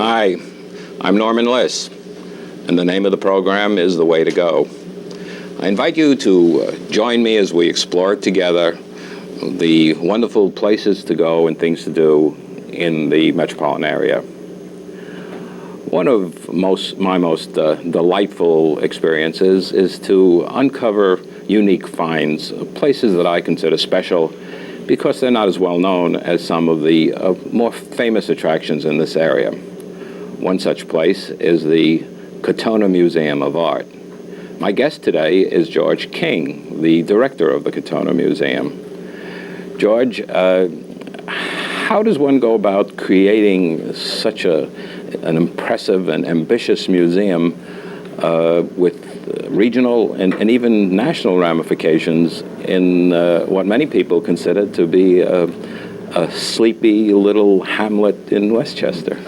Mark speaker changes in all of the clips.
Speaker 1: Hi, I'm Norman Liss, and the name of the program is The Way to Go. I invite you to join me as we explore together the wonderful places to go and things to do in the metropolitan area. One of my most delightful experiences is to uncover unique finds, places that I consider special because they're not as well known as some of the more famous attractions in this area. One such place is the Katonah Museum of Art. My guest today is George King, the director of the Katonah Museum. George, how does one go about creating such an impressive and ambitious museum with regional and even national ramifications in what many people consider to be a sleepy little hamlet in Westchester?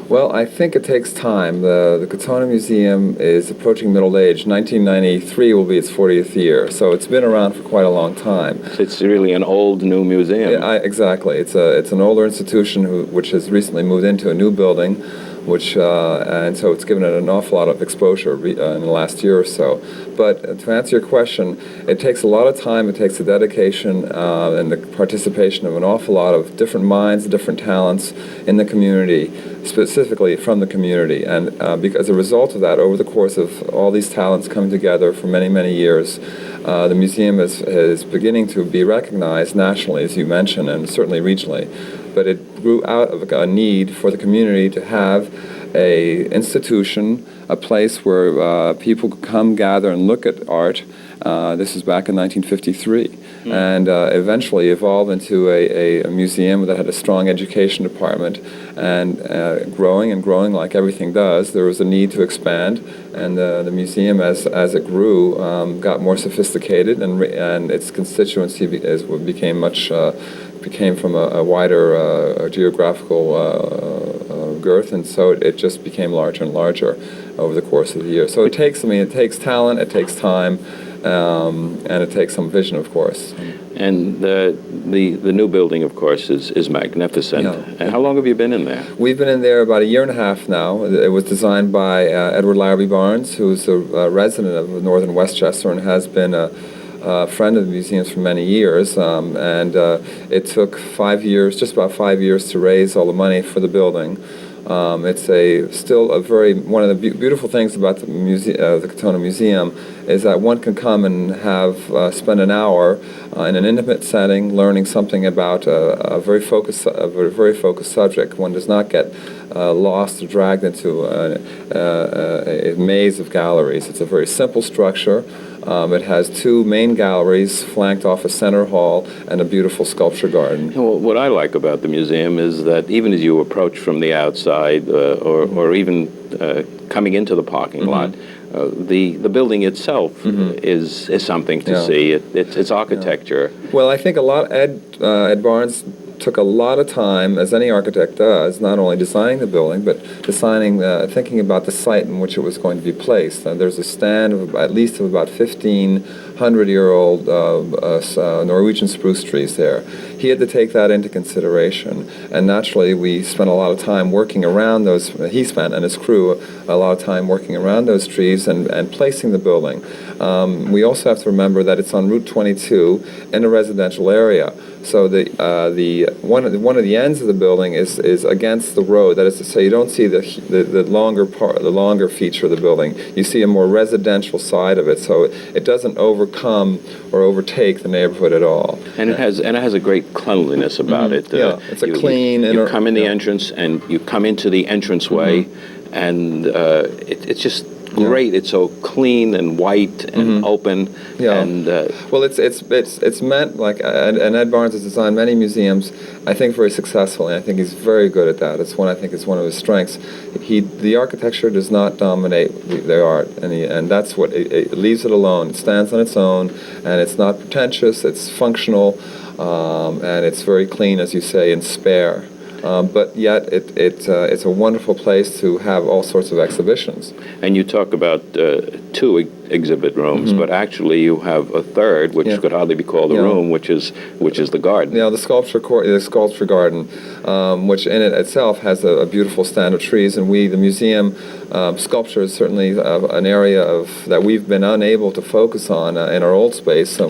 Speaker 2: Well, I think it takes time. The Katonah Museum is approaching middle age. 1993 will be its 40th year, so it's been around for quite a long time.
Speaker 1: So it's really an old, new museum.
Speaker 2: Yeah, exactly. It's an older institution which has recently moved into a new building, and so it's given it an awful lot of exposure in the last year or so. But to answer your question, it takes a lot of time, it takes a dedication and the participation of an awful lot of different minds, different talents in the community, specifically from the community. And as a result of that, over the course of all these talents coming together for many, many years, the museum is beginning to be recognized nationally, as you mentioned, and certainly regionally. But it grew out of a need for the community to have a institution, a place where people could come, gather, and look at art. This is back in 1953, and eventually evolved into a museum that had a strong education department, and growing like everything does. There was a need to expand, and the museum, as it grew, got more sophisticated, and its constituency became from a wider geographical girth, and so it just became larger and larger over the course of the year. So it takes talent, it takes time, and it takes some vision, of course.
Speaker 1: And the new building, of course, is magnificent.
Speaker 2: Yeah.
Speaker 1: And how long have you been in there?
Speaker 2: We've been in there about a year and a half now. It was designed by Edward Larrabee Barnes, who's a resident of northern Westchester and has been a friend of the museum's for many years, and it took 5 years, just about 5 years, to raise all the money for the building. It's one of the beautiful things about the Katonah Museum is that one can come and spend an hour in an intimate setting, learning something about a very focused subject. One does not get lost or dragged into a maze of galleries. It's a very simple structure. It has two main galleries flanked off a center hall and a beautiful sculpture garden.
Speaker 1: Well, what I like about the museum is that even as you approach from the outside or even coming into the parking lot, the building itself is something to see. It's architecture.
Speaker 2: Yeah. Well, I think Ed Barnes took a lot of time, as any architect does, not only designing the building, but thinking about the site in which it was going to be placed. There's a stand of at least about 1,500-year-old Norwegian spruce trees there. He had to take that into consideration, and naturally we spent a lot of time working around those. He spent, and his crew, a lot of time working around those trees and placing the building. We also have to remember that it's on Route 22 in a residential area. So one of the ends of the building is against the road. That is to say, you don't see the longer feature of the building. You see a more residential side of it. So it doesn't overcome or overtake the neighborhood at all.
Speaker 1: And it has a great cleanliness about it.
Speaker 2: It's clean.
Speaker 1: You come in the entrance, and you come into the entranceway, and it's just great. It's so clean and white and open.
Speaker 2: Yeah.
Speaker 1: And
Speaker 2: well, it's meant like, and Ed Barnes has designed many museums, I think, very successfully. I think he's very good at that. I think it's one of his strengths. The architecture does not dominate the art, and that's what it leaves it alone. It stands on its own, and it's not pretentious. It's functional, and it's very clean, as you say, and spare. but yet it's a wonderful place to have all sorts of exhibitions.
Speaker 1: And you talk about two exhibit rooms, but actually you have a third, which could hardly be called a room, which is the garden.
Speaker 2: Yeah, the sculpture garden, which in it itself has a beautiful stand of trees, and the museum, sculpture is certainly an area that we've been unable to focus on in our old space. So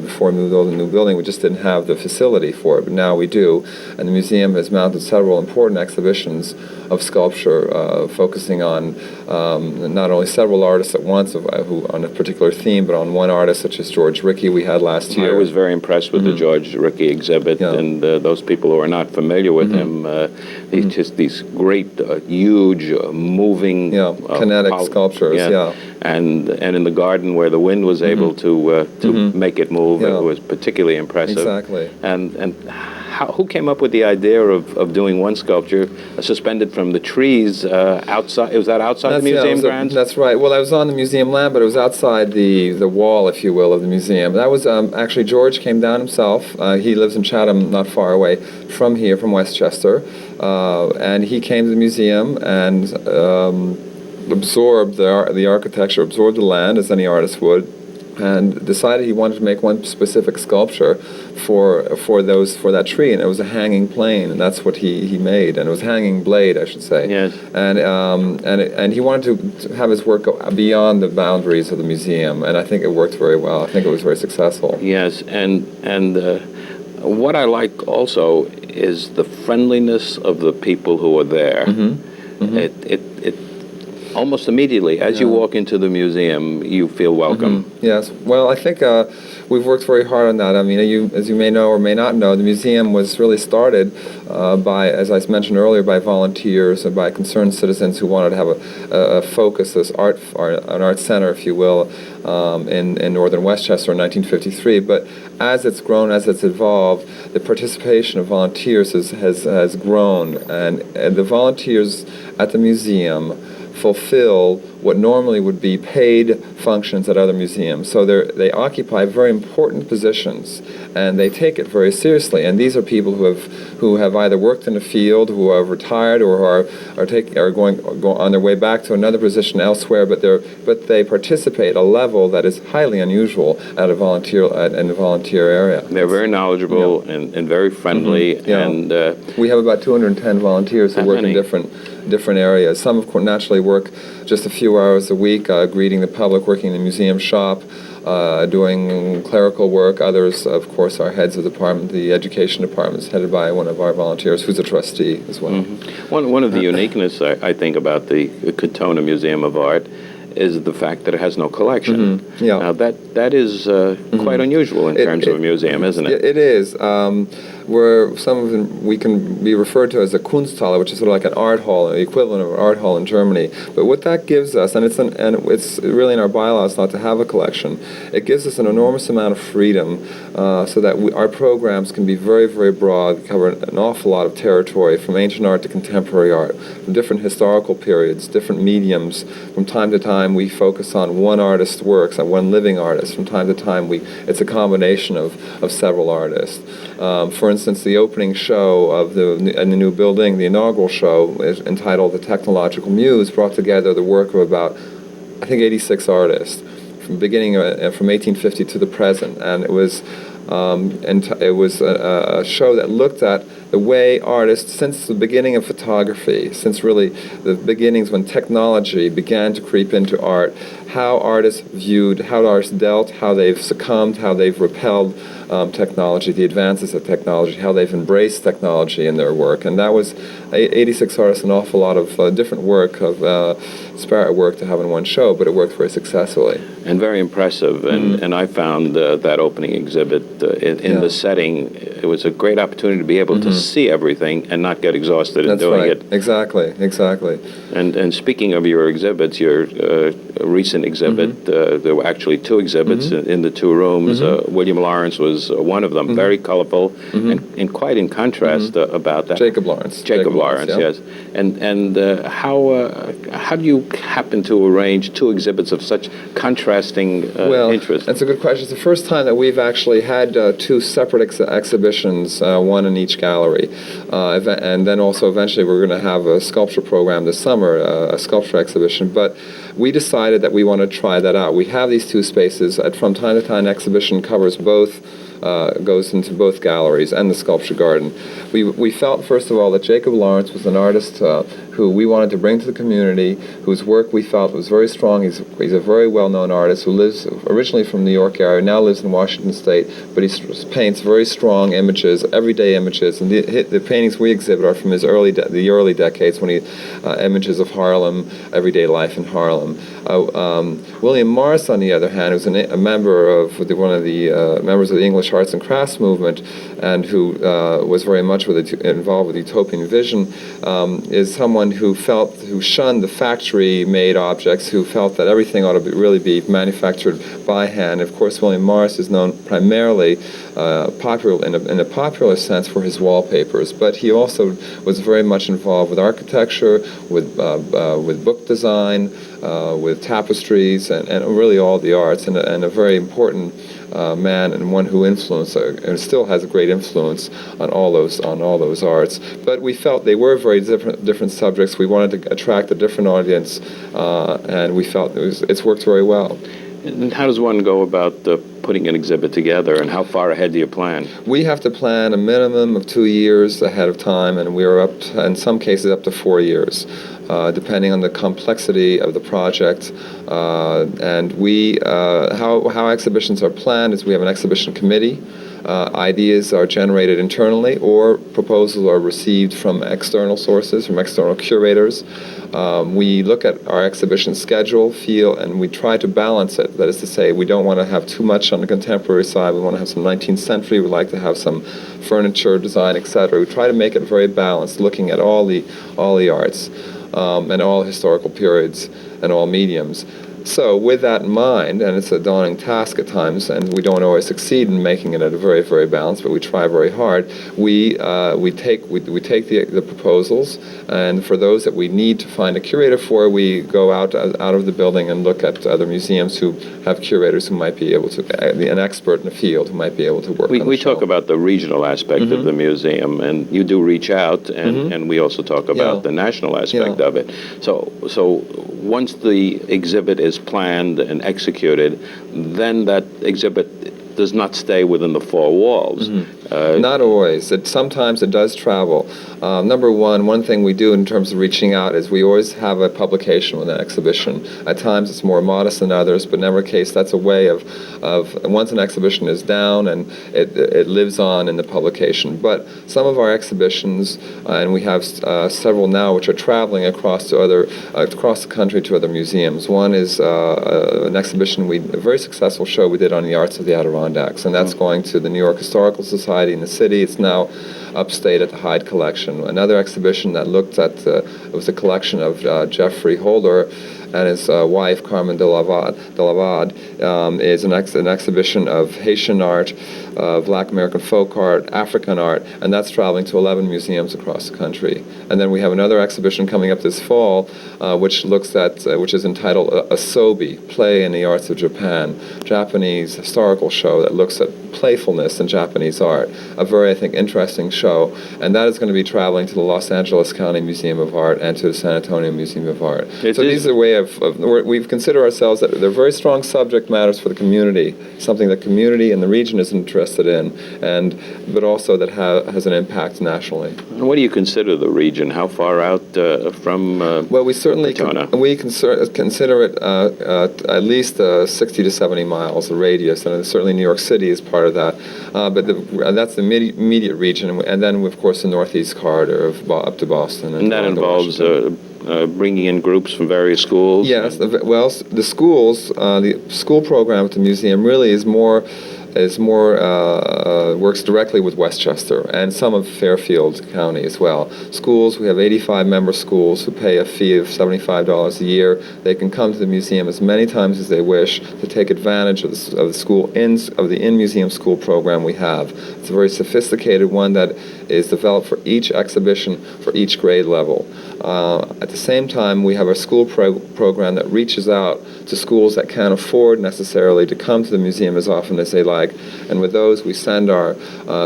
Speaker 2: before we moved to the new building, we just didn't have the facility for it, but now we do, and the museum has mounted several important exhibitions of sculpture, focusing on not only several artists at once who on a particular theme, but on one artist such as George Rickey we had last year.
Speaker 1: I was very impressed with the George Rickey exhibit, and those people who are not familiar with him, he's just these great, huge, moving,
Speaker 2: kinetic sculptures.
Speaker 1: And in the garden where the wind was able to make it move, it was particularly impressive.
Speaker 2: Exactly.
Speaker 1: And who came up with the idea of doing one sculpture suspended from the trees outside? Was that outside the museum grounds?
Speaker 2: That's right. Well, I was on the museum land, but it was outside the wall, if you will, of the museum. That was actually George came down himself. He lives in Chatham, not far away from here, from Westchester, and he came to the museum and absorbed the architecture, absorbed the land as any artist would, and decided he wanted to make one specific sculpture for that tree, and it was a hanging plane, and that's what he made, and it was a hanging blade, I should say.
Speaker 1: Yes.
Speaker 2: And he wanted to have his work go beyond the boundaries of the museum, and I think it worked very well. I think it was very successful.
Speaker 1: Yes, and what I like also is the friendliness of the people who are there. It almost immediately, as you walk into the museum, you feel welcome.
Speaker 2: Yes. Well, I think we've worked very hard on that. I mean, as you may know or may not know, the museum was really started by, as I mentioned earlier, by volunteers and by concerned citizens who wanted to have a focus, an art center, if you will, in northern Westchester in 1953. But as it's grown, as it's evolved, the participation of volunteers has grown, and the volunteers at the museum fulfill what normally would be paid functions at other museums. So they occupy very important positions, and they take it very seriously. And these are people who have either worked in the field, who have retired, or are going on their way back to another position elsewhere. But they participate at a level that is highly unusual in the volunteer area.
Speaker 1: They're very knowledgeable and very friendly. And
Speaker 2: we have about 210 volunteers who work in different areas. Some, of course, naturally work just a few hours a week, greeting the public, working in the museum shop, doing clerical work. Others, of course, are heads of the department. The education department is headed by one of our volunteers, who's a trustee as well.
Speaker 1: One of the uniqueness, I think, about the Katonah Museum of Art is the fact that it has no collection. Now, that is quite unusual in terms of a museum, isn't it?
Speaker 2: It is. Where some of them we can be referred to as a Kunsthalle, which is sort of like an art hall, the equivalent of an art hall in Germany. But what that gives us, and it's really in our bylaws not to have a collection, it gives us an enormous amount of freedom so that our programs can be very, very broad, cover an awful lot of territory, from ancient art to contemporary art, from different historical periods, different mediums. From time to time, we focus on one artist's works, on one living artist. From time to time, it's a combination of several artists. For instance, the opening show in the new building, the inaugural show, is entitled "The Technological Muse," brought together the work of about, I think, 86 artists from 1850 to the present, and it was a show that looked at the way artists, since the beginning of photography, since really the beginnings when technology began to creep into art, how artists viewed, how artists dealt, how they've succumbed, how they've repelled technology, the advances of technology, how they've embraced technology in their work. And that was 86 artists, an awful lot of different work, of disparate work to have in one show, but it worked very successfully.
Speaker 1: And very impressive. And I found that opening exhibit in the setting, it was a great opportunity to be able to see everything and not get exhausted in doing it.
Speaker 2: Exactly.
Speaker 1: And speaking of your exhibits, your recent exhibit, there were actually two exhibits in the two rooms. William Lawrence was was one of them, very colorful and quite in contrast about that.
Speaker 2: Jacob Lawrence.
Speaker 1: Jacob Lawrence,
Speaker 2: yeah.
Speaker 1: yes. And how do you happen to arrange two exhibits of such contrasting interest?
Speaker 2: That's a good question. It's the first time that we've actually had two separate exhibitions, one in each gallery. And then also eventually we're going to have a sculpture program this summer, a sculpture exhibition. But we decided that we want to try that out. We have these two spaces. From time to time, exhibition covers both, goes into both galleries and the sculpture garden. We felt, first of all, that Jacob Lawrence was an artist who we wanted to bring to the community, whose work we felt was very strong. He's a very well-known artist who lives originally from New York area, now lives in Washington State, but he paints very strong images, everyday images, and the paintings we exhibit are from his the early decades, when images of Harlem, everyday life in Harlem. William Morris, on the other hand, who's a member of one of the members of the English Arts and Crafts movement, and who was very much involved with utopian vision, is someone who shunned the factory-made objects, who felt that everything ought to really be manufactured by hand. Of course, William Morris is known primarily in a popular sense for his wallpapers, but he also was very much involved with architecture, with book design, with tapestries, and really all the arts, and a very important man, and one who influenced and still has a great influence on all those arts. But we felt they were very different subjects. We wanted to attract a different audience, and we felt it's worked very well.
Speaker 1: And how does one go about putting an exhibit together, and how far ahead do you plan?
Speaker 2: We have to plan a minimum of 2 years ahead of time, and we are in some cases, up to 4 years, depending on the complexity of the project. And how exhibitions are planned is we have an exhibition committee. Ideas are generated internally, or proposals are received from external sources, from external curators. We look at our exhibition schedule, and we try to balance it. That is to say, we don't want to have too much on the contemporary side. We want to have some 19th century. We like to have some furniture design, etc. We try to make it very balanced, looking at all the arts and all historical periods and all mediums. So with that in mind, and it's a daunting task at times, and we don't always succeed in making it at a very, very balanced, but we try very hard. We take the proposals, and for those that we need to find a curator for, we go out of the building and look at other museums who have curators who might be able to, an expert in the field who might be able to work on the
Speaker 1: We
Speaker 2: show.
Speaker 1: talk about the regional aspect of the museum, and you do reach out, and we also talk about the national aspect of it. So once the exhibit is planned and executed, then that exhibit does not stay within the four walls.
Speaker 2: Not always. Sometimes it does travel. Number one thing we do in terms of reaching out is we always have a publication with an exhibition. At times it's more modest than others, but in every case that's a way of once an exhibition is down, and it lives on in the publication. But some of our exhibitions, and we have several now, which are traveling across the country to other museums. One is an exhibition, a very successful show we did on the arts of the Adirondacks, and that's going to the New York Historical Society in the city. It's now upstate at the Hyde Collection. Another exhibition that looked at it was a collection of Geoffrey Holder and his wife, Carmen de Lavad, is an exhibition of Haitian art, Black American folk art, African art, and that's traveling to 11 museums across the country. And then we have another exhibition coming up this fall, which is entitled Asobi, Play in the Arts of Japan, Japanese historical show that looks at playfulness in Japanese art. A very, I think, interesting show, and that is going to be traveling to the Los Angeles County Museum of Art and to the San Antonio Museum of Art. These are a way we consider ourselves that they're very strong subject matters for the community, something the community and the region is interested in, but also that has an impact nationally.
Speaker 1: And what do you consider the region? How far out from
Speaker 2: Well, we certainly
Speaker 1: Katonah?
Speaker 2: We consider it at least 60 to 70 miles, the radius, and certainly New York City is part of that. But that's the immediate region, and then, of course, the northeast corridor up to Boston.
Speaker 1: And that involves bringing in groups from various schools?
Speaker 2: Yes. The schools, the school program at the museum really is more is more works directly with Westchester and some of Fairfield County as well. Schools, we have 85 member schools who pay a fee of $75 a year. They can come to the museum as many times as they wish to take advantage of the in-museum school program we have. It's a very sophisticated one that is developed for each exhibition for each grade level. At the same time, we have our school program that reaches out to schools that can't afford necessarily to come to the museum as often as they like. And with those, we send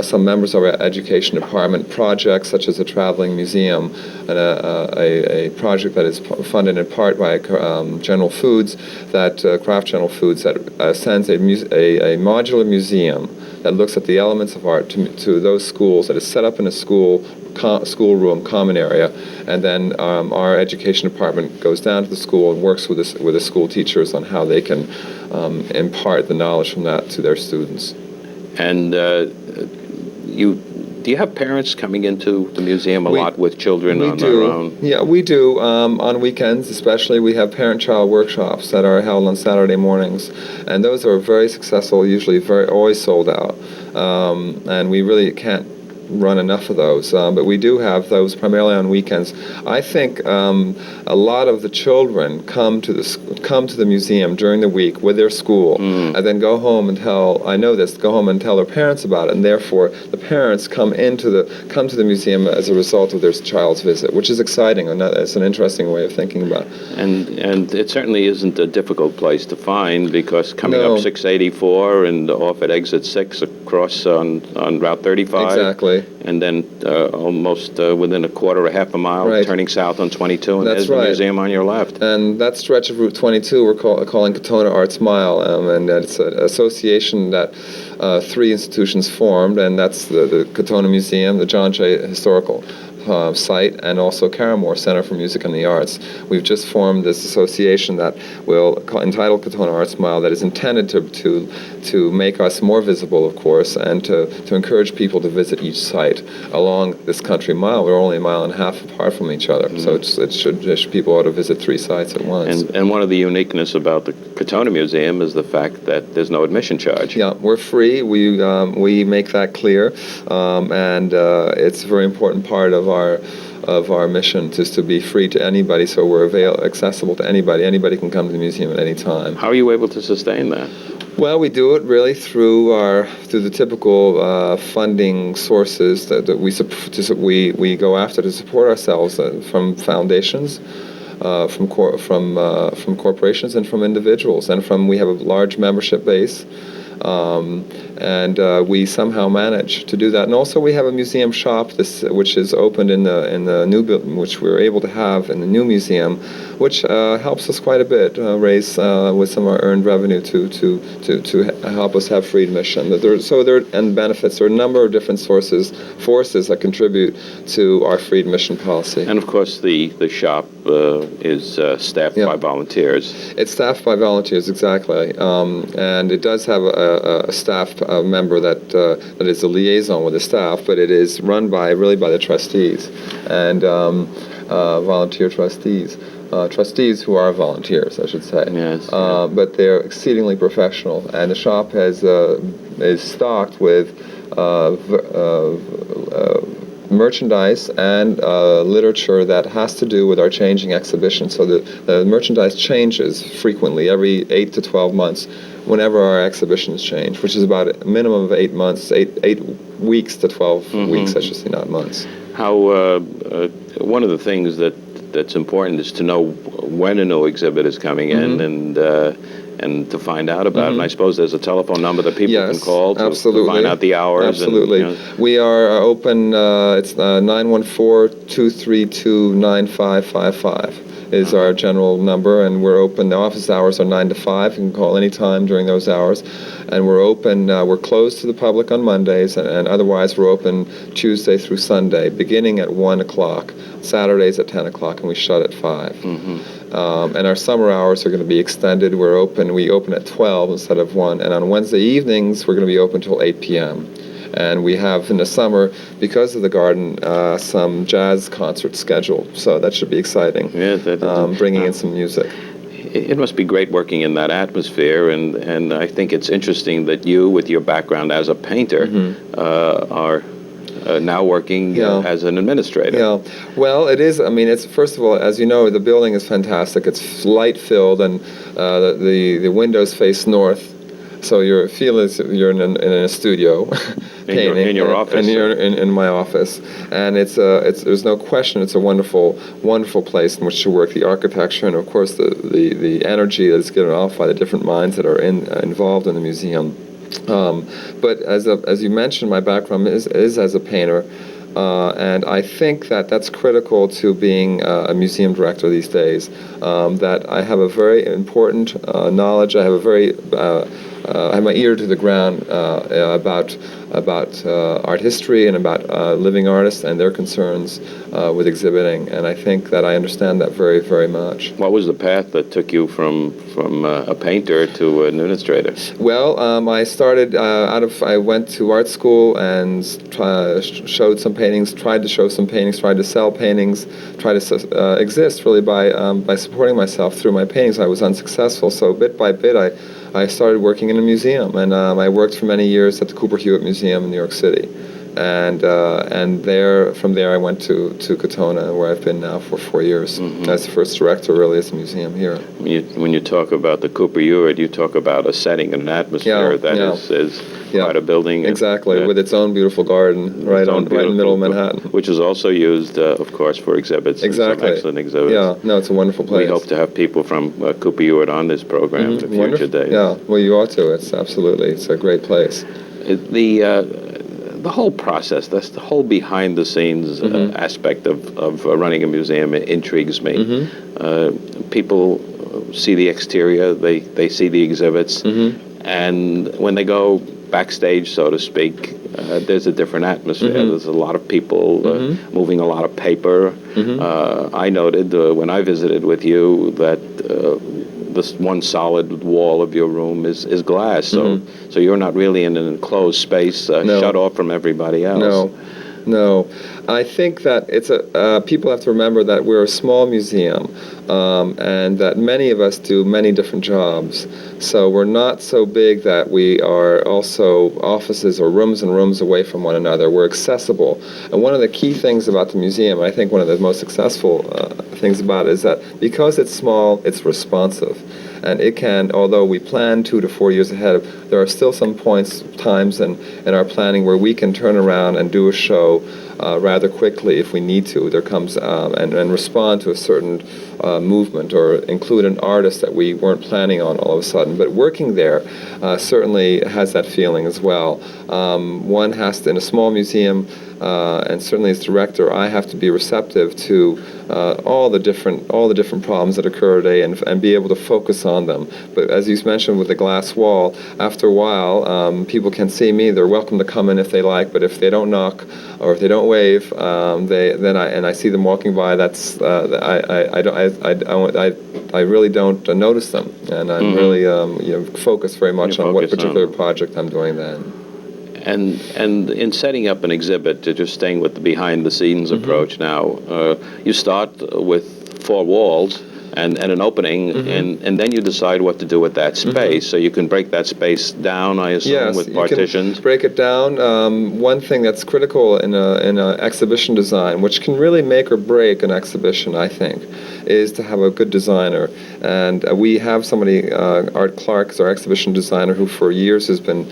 Speaker 2: some members of our education department projects such as a traveling museum and a project that is funded in part by General Foods, Kraft General Foods, that sends a modular museum that looks at the elements of art to those schools, that is set up in a schoolroom, common area, and then our education department goes down to the school and works with the school teachers on how they can impart the knowledge from that to their students.
Speaker 1: And do you have parents coming into the museum a lot with children on their own?
Speaker 2: Yeah, we do. On weekends especially, we have parent-child workshops that are held on Saturday mornings, and those are very successful, usually always sold out. And we really can't run enough of those, but we do have those primarily on weekends. I think a lot of the children come to the museum during the week with their school, and then go home and tell their parents about it, and therefore the parents come to the museum as a result of their child's visit, which is exciting, and it's an interesting way of thinking about it.
Speaker 1: And it certainly isn't a difficult place to find, because coming up 684 and off at exit 6 across on Route 35.
Speaker 2: Exactly.
Speaker 1: And then almost within a half a mile, turning south on 22, and
Speaker 2: That's
Speaker 1: there's the museum on your left.
Speaker 2: And that stretch of Route 22 we're calling Katonah Arts Mile, and it's an association that 3 institutions formed, and that's the Katonah Museum, the John Jay Historical site, and also Caramore Center for Music and the Arts. We've just formed this association that entitled Katonah Arts Mile, that is intended to make us more visible, of course, and to encourage people to visit each site along this country mile. We're only a mile and a half apart from each other, so people ought to visit 3 sites at once.
Speaker 1: And one of the uniqueness about the Katonah Museum is the fact that there's no admission charge.
Speaker 2: Yeah, we're free. We make that clear, and it's a very important part of our mission, just to be free to anybody, so we're accessible to anybody. Anybody can come to the museum at any time.
Speaker 1: How are you able to sustain that?
Speaker 2: Well, we do it really through the typical funding sources that we go after to support ourselves, from foundations, from corporations, and from individuals, and we have a large membership base. And we somehow manage to do that. And also we have a museum shop which is opened in the new building, which we're able to have in the new museum, which helps us quite a bit raise with some of our earned revenue to help us have free admission. And benefits. There are a number of different forces that contribute to our free admission policy.
Speaker 1: And of course the shop is staffed by volunteers.
Speaker 2: It's staffed by volunteers, exactly. And it does have a staff member that is a liaison with the staff, but it is run by the trustees and volunteer trustees. Trustees who are volunteers, I should say.
Speaker 1: Yes.
Speaker 2: But they're exceedingly professional, and the shop is stocked with merchandise and literature that has to do with our changing exhibition. So the merchandise changes frequently, every 8 to 12 months, whenever our exhibitions change, which is about a minimum of 8 months, 8 weeks to 12 weeks, I should say, not months.
Speaker 1: How one of the things that's important is to know when a new exhibit is coming in, and to find out about it. And I suppose there's a telephone number that people can call to find out the hours.
Speaker 2: Absolutely.
Speaker 1: And,
Speaker 2: we are open, it's 914-232-9555 is our general number, and we're open. The office hours are 9 to 5. You can call any time during those hours. And we're open, we're closed to the public on Mondays, and otherwise we're open Tuesday through Sunday, beginning at 1 o'clock, Saturdays at 10 o'clock, and we shut at 5. And our summer hours are going to be extended. We open at 12 instead of 1, and on Wednesday evenings we're going to be open till 8 p.m. And we have in the summer, because of the garden, some jazz concerts scheduled, so that should be exciting.
Speaker 1: Yeah,
Speaker 2: bringing in some music.
Speaker 1: it must be great working in that atmosphere, and I think it's interesting that you, with your background as a painter, are now working as an administrator.
Speaker 2: Yeah, well, it is. I mean, it's first of all, as you know, the building is fantastic. It's light filled, and the windows face north, so you feel as if you're in a studio, painting
Speaker 1: in your office,
Speaker 2: and you're in my office, and it's there's no question it's a wonderful place in which to work. The architecture and of course the energy that's given off by the different minds that are involved in the museum. But as you mentioned, my background is as a painter, and I think that's critical to being a museum director these days. That I have a very important knowledge. I have a very I have my ear to the ground about art history and about living artists and their concerns with exhibiting, and I think that I understand that very, very much.
Speaker 1: What was the path that took you from a painter to an administrator?
Speaker 2: Well, I started I went to art school and showed some paintings, tried to show some paintings, tried to sell paintings, tried to exist really by supporting myself through my paintings. I was unsuccessful, so bit by bit I started working in a museum, and I worked for many years at the Cooper Hewitt Museum in New York City, and from there I went to Katonah, where I've been now for 4 years as the first director, really, as a museum here.
Speaker 1: When you talk about the Cooper Hewitt, you talk about a setting and an atmosphere that is quite a building.
Speaker 2: Exactly, with its own beautiful garden right in the middle of Manhattan.
Speaker 1: Which is also used, of course, for exhibits.
Speaker 2: Exactly.
Speaker 1: Some excellent exhibits.
Speaker 2: Yeah, no, it's a wonderful place.
Speaker 1: We hope to have people from Cooper Hewitt on this program in the future days.
Speaker 2: Yeah, well, you ought to. It's a great place.
Speaker 1: The whole process, that's the whole behind-the-scenes aspect of running a museum intrigues me. People see the exterior, they see the exhibits, and when they go backstage, so to speak, there's a different atmosphere. There's a lot of people moving a lot of paper. I noted when I visited with you that this one solid wall of your room is glass, so you're not really in an enclosed space, shut off from everybody else.
Speaker 2: No. I think that people have to remember that we're a small museum, and that many of us do many different jobs. So we're not so big that we are also offices or rooms and rooms away from one another. We're accessible. And one of the key things about the museum, I think one of the most successful things about it, is that because it's small, it's responsive. And it can, although we plan 2 to 4 years ahead, there are still some times in our planning where we can turn around and do a show rather quickly if we need to. There comes and respond to a certain movement or include an artist that we weren't planning on all of a sudden. But working there certainly has that feeling as well. One has to, in a small museum, and certainly as director, I have to be receptive to all the different problems that occur today and be able to focus on them. But as you mentioned with the glass wall, after a while, people can see me. They're welcome to come in if they like, but if they don't knock or if they don't wave, I see them walking by. I really don't notice them, and I'm really focused very much on what particular project I'm doing then.
Speaker 1: And in setting up an exhibit, just staying with the behind-the-scenes approach now, you start with 4 walls and an opening, and then you decide what to do with that space. So you can break that space down, I assume, with partitions.
Speaker 2: You can break it down. One thing that's critical in a exhibition design, which can really make or break an exhibition, I think, is to have a good designer. And we have somebody, Art Clark is our exhibition designer, who for years has been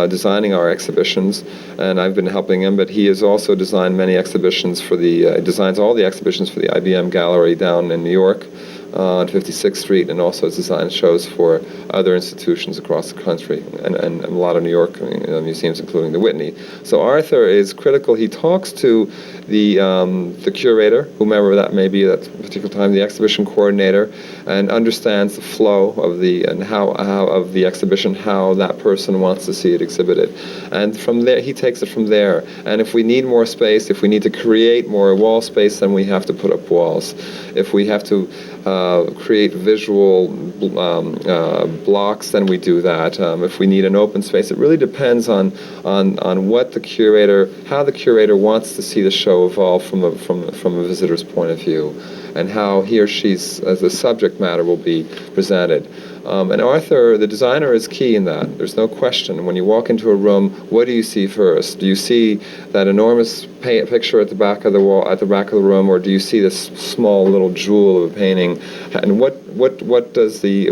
Speaker 2: designing our exhibitions, and I've been helping him, but he has also designed many exhibitions designs all the exhibitions for the IBM Gallery down in New York on 56th Street, and also has designed shows for other institutions across the country and a lot of New York museums, including the Whitney. So Arthur is critical. He talks to the curator, whomever that may be at a particular time, the exhibition coordinator, and understands the flow of how of the exhibition, how that person wants to see it exhibited. And from there, he takes it from there. And if we need more space, if we need to create more wall space, then we have to put up walls. If we have to create visual blocks, then we do that. If we need an open space, it really depends on what how the curator wants to see the show evolve from a visitor's point of view. and how he or she's as the subject matter will be presented. And Arthur, the designer, is key in that. There's no question. When you walk into a room, what do you see first? Do you see that enormous picture at the back of the wall, at the back of the room, or do you see this small little jewel of a painting? And what does the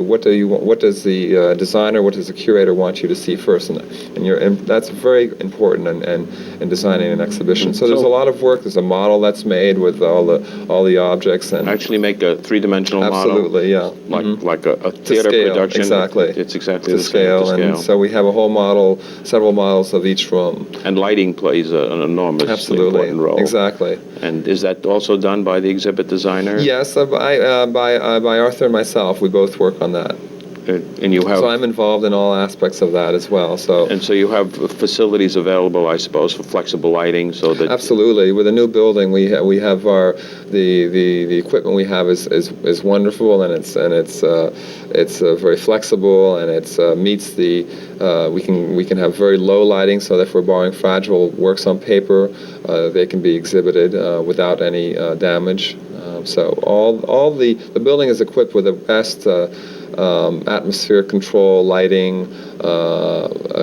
Speaker 2: designer, what does the curator want you to see first? And that's very important in designing an exhibition. So there's a lot of work. There's a model that's made with all the objects, and
Speaker 1: actually make a three-dimensional model.
Speaker 2: Absolutely, yeah.
Speaker 1: Like a theater production.
Speaker 2: Exactly.
Speaker 1: It's exactly
Speaker 2: to
Speaker 1: the
Speaker 2: scale.
Speaker 1: same. To
Speaker 2: And so we have a whole model, several models of each room.
Speaker 1: And lighting plays an enormous important role.
Speaker 2: Exactly.
Speaker 1: And is that also done by the exhibit designer?
Speaker 2: Yes, by Arthur and myself. We both work on that.
Speaker 1: And you have.
Speaker 2: So I'm involved in all aspects of that as well.
Speaker 1: And so you have facilities available, I suppose, for flexible lighting, so that.
Speaker 2: Absolutely. With a new building, we have the equipment we have is wonderful, and it's very flexible, and it meets the we can have very low lighting, so that if we're borrowing fragile works on paper, they can be exhibited without any damage. So all the building is equipped with the best atmosphere control, lighting,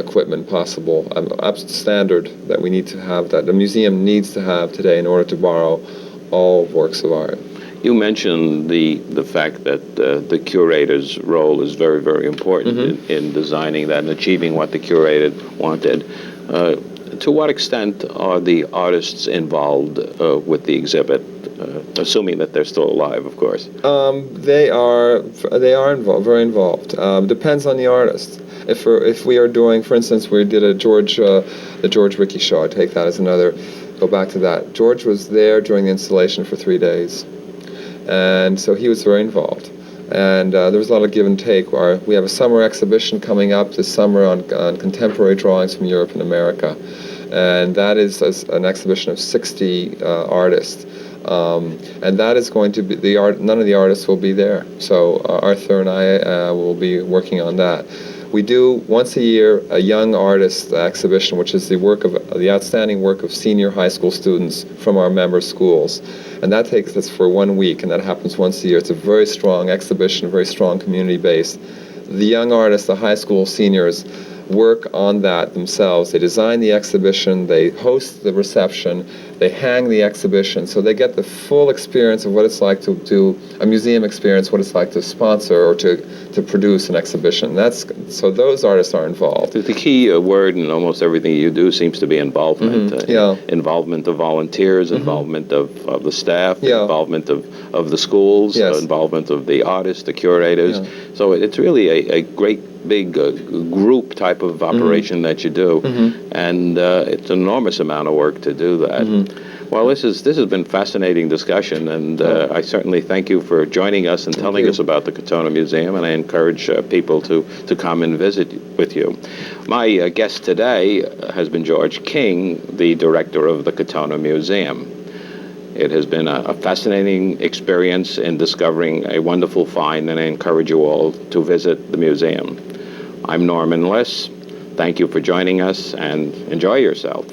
Speaker 2: equipment possible. Standard that we need to have, that the museum needs to have today in order to borrow all works of art.
Speaker 1: You mentioned the fact that the curator's role is very, very important in designing that and achieving what the curator wanted. To what extent are the artists involved with the exhibit? Assuming that they're still alive, of course.
Speaker 2: They are involved, very involved. Depends on the artist. If we are doing, for instance, we did the George Rickey show. I take that as another. Go back to that. George was there during the installation for 3 days, and so he was very involved. And there was a lot of give and take. We have a summer exhibition coming up this summer on contemporary drawings from Europe and America, and that is an exhibition of 60 artists. And that is going to be none of the artists will be there. So Arthur and I will be working on that. We do once a year a young artist exhibition, which is the outstanding work of senior high school students from our member schools, and that takes us for 1 week, and that happens once a year. It's a very strong exhibition, very strong community base. The young artists, the high school seniors, work on that themselves. They design the exhibition, they host the reception, they hang the exhibition, so they get the full experience of what it's like to do a museum experience, what it's like to sponsor or to produce an exhibition. So those artists are involved.
Speaker 1: The key word in almost everything you do seems to be involvement. Involvement of volunteers, involvement of the staff, involvement of the schools, involvement of the artists, the curators. So it's really a great big group type of operation that you do, and it's an enormous amount of work to do that. Well, this has been fascinating discussion, and I certainly thank you for joining us and telling us about the Katonah Museum, and I encourage people to come and visit with you. My guest today has been George King, the director of the Katonah Museum. It has been a fascinating experience in discovering a wonderful find, and I encourage you all to visit the museum. I'm Norman Liss. Thank you for joining us, and enjoy yourself.